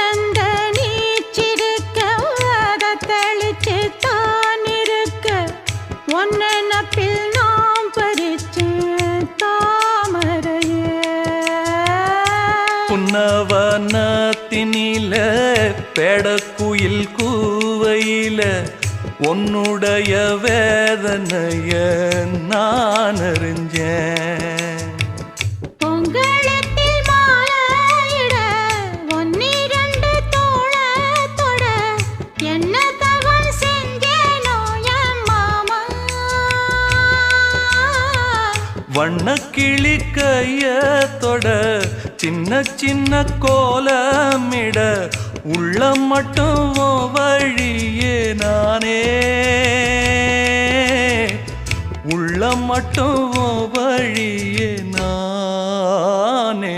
ஒன்னந்த நீச்சிருக்க அதை தெளிச்சு தான் இருக்க ஒன்ன நப்பில் நாம் பறிச்சு தாமரையே புன்னவனத்தினில பெடக்குயில் கூவையில உன்னுடைய வேதனைய நான் அறிஞ்சேன் பொங்கலத்தில் மாலையிட ஒன்னிரண்டு தோளத்தொட என்ன தவம் செஞ்சேனோ என் மாமா வண்ணக்கிளி கையத்தொட சின்ன சின்ன கோலமிட உள்ளம் மட்டும் வழியே நானே உள்ளம் மட்டும் வழியே நானே